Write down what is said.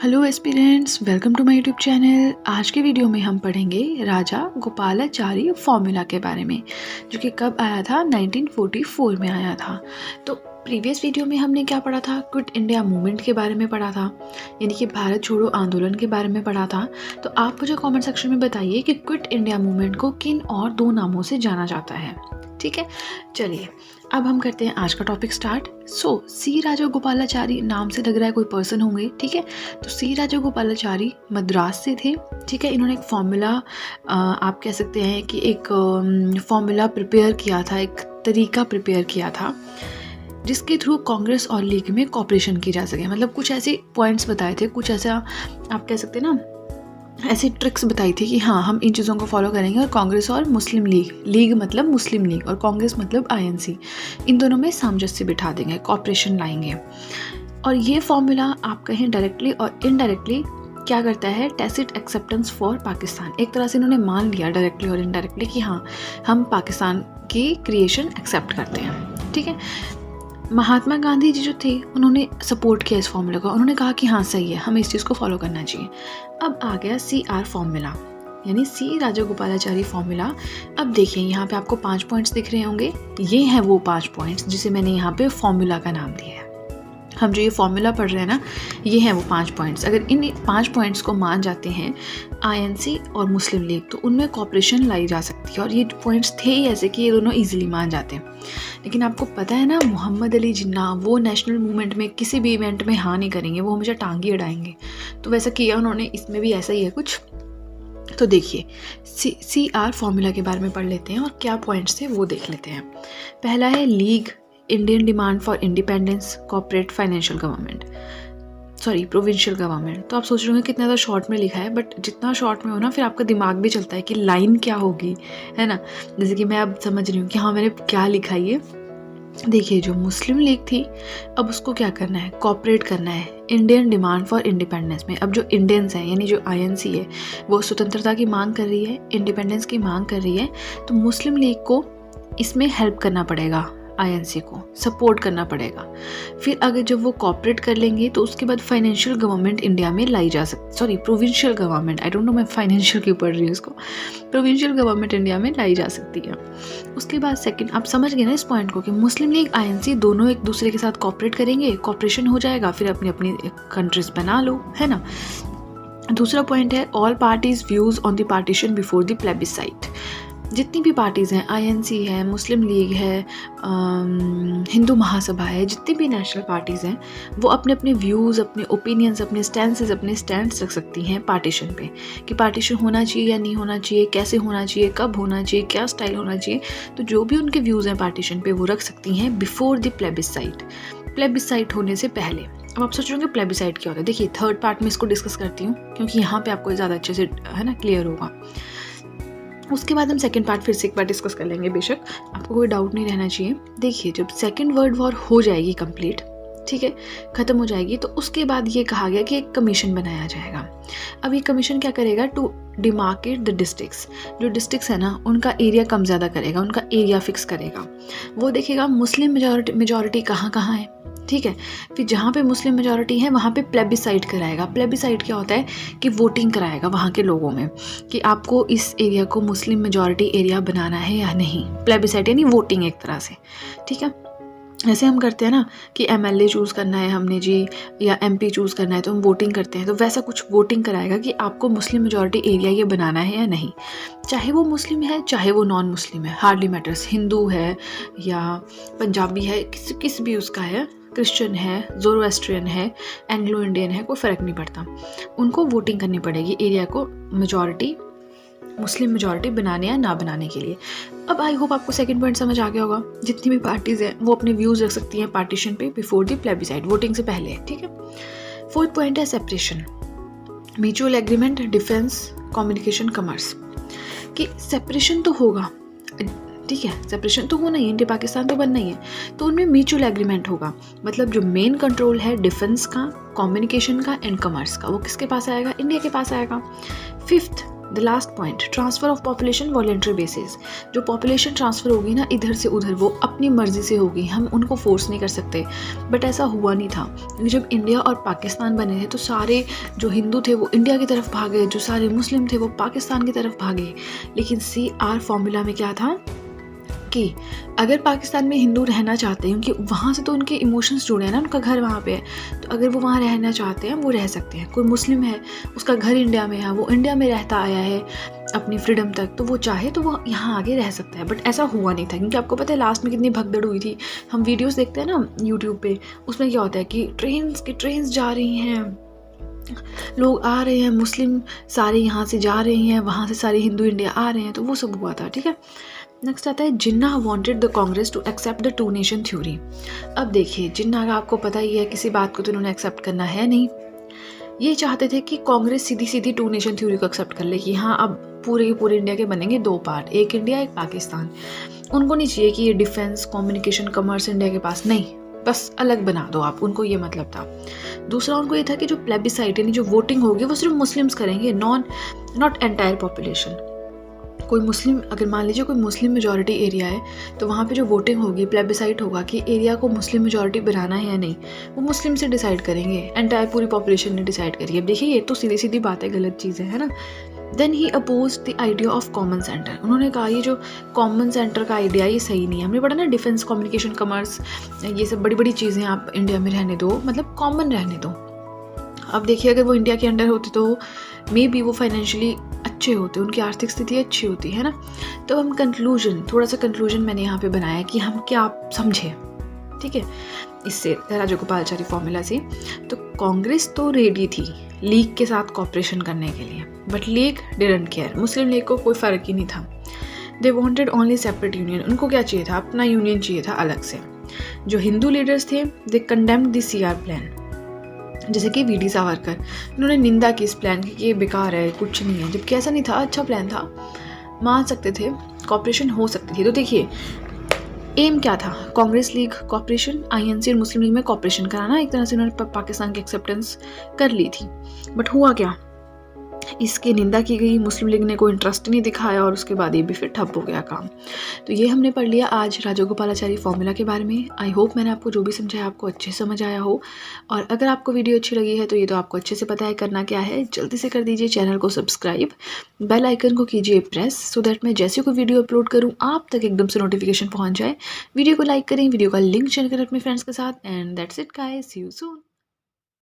Hello aspirants, welcome to my YouTube channel. आज के video में हम पढ़ेंगे राजा गोपालाचारी फॉर्मूला के बारे में, जो कि कब आया था, 1944 में आया था। तो प्रीवियस वीडियो में हमने क्या पढ़ा था, क्विट इंडिया मूवमेंट के बारे में पढ़ा था, यानी कि भारत छोड़ो आंदोलन के बारे में पढ़ा था। तो आप मुझे कमेंट सेक्शन में बताइए कि क्विट इंडिया मूवमेंट को किन और दो नामों से जाना जाता है। ठीक है, चलिए अब हम करते हैं आज का टॉपिक स्टार्ट। सी राजा गोपालाचारी नाम से लग रहा है कोई पर्सन होंगे। ठीक है, तो सी राजा गोपालाचारी मद्रास से थे। ठीक है, इन्होंने एक फॉर्मूला, आप कह सकते हैं कि एक फॉर्मूला प्रिपेयर किया था, एक तरीका प्रिपेयर किया था जिसके थ्रू कांग्रेस और लीग में कोऑपरेशन की जा सके। मतलब कुछ ऐसे पॉइंट्स बताए थे, कुछ ऐसा आप कह सकते हैं ना, ऐसी ट्रिक्स बताई थी कि हाँ हम इन चीज़ों को फॉलो करेंगे और कांग्रेस और मुस्लिम लीग, लीग मतलब मुस्लिम लीग और कांग्रेस मतलब आईएनसी, इन दोनों में सामंजस्य बिठा देंगे, कॉपरेशन लाएंगे। और ये फॉर्मूला आप कहें डायरेक्टली और इनडायरेक्टली क्या करता है, टैसिट एक्सेप्टेंस फॉर पाकिस्तान। एक तरह से इन्होंने मान लिया डायरेक्टली और इनडायरेक्टली कि हाँ हम पाकिस्तान की क्रिएशन एक्सेप्ट करते हैं। ठीक है, महात्मा गांधी जी जो थे उन्होंने सपोर्ट किया इस फॉर्मूला को, उन्होंने कहा कि हाँ सही है, हमें इस चीज़ को फॉलो करना चाहिए। अब आ गया CR फॉर्मूला, यानी सी राजा गोपालाचारी फॉर्मूला। अब देखिए यहाँ पे आपको 5 पॉइंट्स दिख रहे होंगे, ये हैं वो 5 पॉइंट्स जिसे मैंने यहाँ पे फॉर्मूला का नाम दिया है। हम जो ये फॉर्मूला पढ़ रहे हैं ना, ये हैं वो 5 पॉइंट्स। अगर इन 5 पॉइंट्स को मान जाते हैं आईएनसी और मुस्लिम लीग, तो उनमें कॉपरेशन लाई जा सकती है। और ये पॉइंट्स थे ही ऐसे कि ये दोनों ईजिली मान जाते हैं। लेकिन आपको पता है ना, मोहम्मद अली जिन्ना वो नेशनल मूवमेंट में किसी भी इवेंट में हाँ नहीं करेंगे, वो हमेशा टांगी अड़ाएंगे। तो वैसा किया उन्होंने, इसमें भी ऐसा ही है कुछ। तो देखिए CR फॉर्मूला के बारे में पढ़ लेते हैं और क्या पॉइंट्स थे वो देख लेते हैं। पहला है league, Indian demand for independence, corporate, financial government, sorry provincial government. तो आप सोच रहे होंगे कितना ज़्यादा शॉर्ट में लिखा है, बट जितना शॉर्ट में हो ना, फिर आपका दिमाग भी चलता है कि लाइन क्या होगी, है ना। जैसे कि मैं अब समझ रही हूँ कि हाँ मैंने क्या लिखा है ये। देखिए जो मुस्लिम लीग थी, अब उसको क्या करना है, कॉपरेट करना है इंडियन डिमांड फॉर इंडिपेंडेंस में। अब जो इंडियंस हैं, यानी जो आईएनसी है, वो स्वतंत्रता की मांग कर रही है, इंडिपेंडेंस की मांग कर रही है। तो मुस्लिम लीग को इसमें हेल्प करना पड़ेगा, आईएनसी को सपोर्ट करना पड़ेगा। फिर अगर जब वो कॉपरेट कर लेंगे तो उसके बाद फाइनेंशियल गवर्नमेंट इंडिया में लाई जा सकती, sorry provincial government, I don't know मैं फाइनेंशियल क्यों पढ़ रही हूँ इसको, प्रोविंशियल गवर्नमेंट इंडिया में लाई जा सकती है। उसके बाद सेकंड, आप समझ गए ना इस पॉइंट को कि मुस्लिम लीग आईएनसी दोनों एक दूसरे के साथ कॉपरेट करेंगे, कॉपरेशन हो जाएगा, फिर अपनी अपनी कंट्रीज बना लो, है ना। दूसरा पॉइंट है all parties views on the partition before the plebiscite. जितनी भी पार्टीज़ हैं, आईएनसी है, मुस्लिम लीग है, हिंदू महासभा है, जितनी भी नेशनल पार्टीज़ हैं, वो अपने अपने व्यूज़, अपने ओपिनियंस, अपने स्टैंसेस, अपने स्टैंड्स रख सकती हैं पार्टीशन पे, कि पार्टीशन होना चाहिए या नहीं होना चाहिए, कैसे होना चाहिए, कब होना चाहिए, क्या स्टाइल होना चाहिए। तो जो भी उनके व्यूज़ हैं पार्टीशन पे, वो रख सकती हैं बिफोर द प्लेबिसाइट, प्लेबिसाइट होने से पहले। अब आप सोच रहे होंगे प्लेबिसाइट क्या होता है। देखिए थर्ड पार्ट में इसको डिस्कस करती हूँ, क्योंकि यहाँ पे आपको ज़्यादा अच्छे से, है ना, क्लियर होगा। उसके बाद हम सेकंड पार्ट फिर से एक बार डिस्कस कर लेंगे, बेशक आपको कोई डाउट नहीं रहना चाहिए। देखिए जब सेकंड वर्ल्ड वॉर हो जाएगी कंप्लीट, ठीक है, ख़त्म हो जाएगी, तो उसके बाद ये कहा गया कि एक कमीशन बनाया जाएगा। अब ये कमीशन क्या करेगा, टू डिमार्केट द डिस्ट्रिक्ट्स, जो डिस्ट्रिक्ट्स है ना उनका एरिया कम ज़्यादा करेगा, उनका एरिया फिक्स करेगा। वो देखेगा मुस्लिम मेजॉरिटी कहाँ कहाँ है, ठीक है। फिर जहाँ पे मुस्लिम मेजॉरिटी है वहाँ पे प्लेबिसाइट कराएगा। प्लेबिसाइट क्या होता है कि वोटिंग कराएगा वहाँ के लोगों में कि आपको इस एरिया को मुस्लिम मेजॉरिटी एरिया बनाना है या नहीं। प्लेबिसाइट यानी वोटिंग एक तरह से, ठीक है। ऐसे हम करते हैं ना कि MLA चूज़ करना है हमने जी, या MP चूज़ करना है तो हम वोटिंग करते हैं, तो वैसा कुछ वोटिंग कराएगा कि आपको मुस्लिम मेजॉरिटी एरिया ये बनाना है या नहीं। चाहे वो मुस्लिम है चाहे वो नॉन मुस्लिम है, हार्डली मैटर्स, हिंदू है या पंजाबी है, किस भी उसका है, क्रिश्चियन है, ज़ोरोएस्ट्रियन है, एंग्लो इंडियन है, कोई फ़र्क नहीं पड़ता। उनको वोटिंग करनी पड़ेगी एरिया को मेजॉरिटी, मुस्लिम मेजॉरिटी बनाने या ना बनाने के लिए। अब आई होप आपको सेकंड पॉइंट समझ आ गया होगा। जितनी भी पार्टीज़ हैं वो अपने व्यूज़ रख सकती हैं पार्टीशन पे बिफोर द प्लेबिसाइट, वोटिंग से पहले, ठीक है। फोर्थ पॉइंट है separation, mutual agreement, defence, communication, commerce. कि सेपरेशन तो होगा, ठीक है, सेपरेशन तो होना ही, इंडिया पाकिस्तान तो बनना ही है, तो उनमें म्यूचुअल एग्रीमेंट होगा। मतलब जो मेन कंट्रोल है डिफेंस का, कम्युनिकेशन का एंड कॉमर्स का, वो किसके पास आएगा, इंडिया के पास आएगा। Fifth the last point, transfer of population voluntary basis. जो पॉपुलेशन ट्रांसफ़र होगी ना इधर से उधर, वो अपनी मर्ज़ी से होगी, हम उनको फोर्स नहीं कर सकते। बट ऐसा हुआ नहीं था, क्योंकि जब इंडिया और पाकिस्तान बने थे तो सारे जो हिंदू थे वो इंडिया की तरफ भागे, जो सारे मुस्लिम थे वो पाकिस्तान की तरफ भागे। लेकिन CR फॉर्मूला में क्या था कि अगर पाकिस्तान में हिंदू रहना चाहते हैं, क्योंकि वहाँ से तो उनके इमोशंस जुड़े हैं ना, उनका घर वहाँ पे है, तो अगर वो वहाँ रहना चाहते हैं वो रह सकते हैं। कोई मुस्लिम है, उसका घर इंडिया में है, वो इंडिया में रहता आया है अपनी फ्रीडम तक, तो वो चाहे तो वो यहाँ आगे रह सकता है। बट ऐसा हुआ नहीं था, क्योंकि आपको पता है लास्ट में कितनी भगदड़ हुई थी। हम वीडियोज़ देखते हैं ना यूट्यूब पे, उसमें क्या होता है कि ट्रेन्स जा रही हैं, लोग आ रहे हैं, मुस्लिम सारे यहाँ से जा रहे हैं, वहाँ से सारे हिंदू इंडिया आ रहे हैं, तो वो सब हुआ था। ठीक है, नेक्स्ट आता है Jinnah wanted the Congress to accept the 2 nation theory. अब देखिए, जिन्ना का आपको पता ही है, किसी बात को तो उन्होंने एक्सेप्ट करना है नहीं। ये चाहते थे कि कांग्रेस सीधी सीधी 2 नेशन थ्योरी को एक्सेप्ट कर ले कि हाँ अब पूरे के पूरे इंडिया के बनेंगे 2 पार्ट, एक इंडिया एक पाकिस्तान। उनको नहीं चाहिए कि ये डिफेंस, कम्युनिकेशन, कॉमर्स इंडिया के पास, नहीं, बस अलग बना दो आप, उनको ये मतलब था। दूसरा उनको ये था कि जो प्लेबिसाइट यानी जो वोटिंग होगी वो सिर्फ मुस्लिम्स करेंगे, नॉट एंटायर पॉपुलेशन। कोई मुस्लिम, अगर मान लीजिए कोई मुस्लिम मेजॉरिटी एरिया है, तो वहाँ पे जो वोटिंग होगी, प्लेबिसाइट होगा कि एरिया को मुस्लिम मेजॉरिटी बनाना है या नहीं, वो मुस्लिम से डिसाइड करेंगे, एंटायर पूरी पॉपुलेशन ने डिसाइड करी। अब देखिए, ये तो सीधी सीधी बात है, गलत चीज़ है ना। Then he oppose the idea of common centre. उन्होंने कहा ये जो कॉमन सेंटर का आइडिया ये सही नहीं है। हमने पढ़ा ना डिफेंस, कम्युनिकेशन, कॉमर्स, ये सब बड़ी बड़ी चीज़ें आप इंडिया में रहने दो, मतलब कॉमन रहने दो। अब देखिए, अगर वो इंडिया के अंडर होते तो मे बी वो फाइनेंशियली अच्छे होते, उनकी आर्थिक स्थिति अच्छी होती है ना। तो हम थोड़ा सा कंक्लूजन मैंने यहाँ पे बनाया कि हम क्या समझे, ठीक है, इससे राजगोपालाचारी फॉर्मूला से। तो कांग्रेस तो रेडी थी लीग के साथ कॉपरेशन करने के लिए, but league didn't care, Muslim league को कोई फ़र्क ही नहीं था। They wanted only separate union, उनको क्या चाहिए था, अपना यूनियन चाहिए था अलग से। जो हिंदू लीडर्स थे, दे कंडेम्ड द CR प्लान, जैसे कि VD सावरकर, उन्होंने निंदा की इस प्लान की कि ये बेकार है, कुछ नहीं है, जबकि ऐसा नहीं था, अच्छा प्लान था, मान सकते थे, कॉपरेशन हो सकती थी। तो देखिए, एम क्या था, कांग्रेस लीग कॉपरेशन, INC और मुस्लिम लीग में कॉपरेशन कराना। एक तरह से उन्होंने पाकिस्तान की एक्सेप्टेंस कर ली थी, बट हुआ क्या, इसकी निंदा की गई, मुस्लिम लीग ने कोई इंटरेस्ट नहीं दिखाया, और उसके बाद ये भी फिर ठप हो गया काम। तो ये हमने पढ़ लिया आज राजगोपालाचारी फॉर्मूला के बारे में। आई होप मैंने आपको जो भी समझाया आपको अच्छे समझ आया हो, और अगर आपको वीडियो अच्छी लगी है तो ये तो आपको अच्छे से पता है करना क्या है, जल्दी से कर दीजिए चैनल को सब्सक्राइब, बेल आइकन को कीजिए प्रेस, सो दैट मैं जैसे कोई वीडियो अपलोड करूँ आप तक एकदम से नोटिफिकेशन पहुँच जाए। वीडियो को लाइक करें, वीडियो का लिंक शेयर करें अपने फ्रेंड्स के साथ, and that's it guys, see you soon.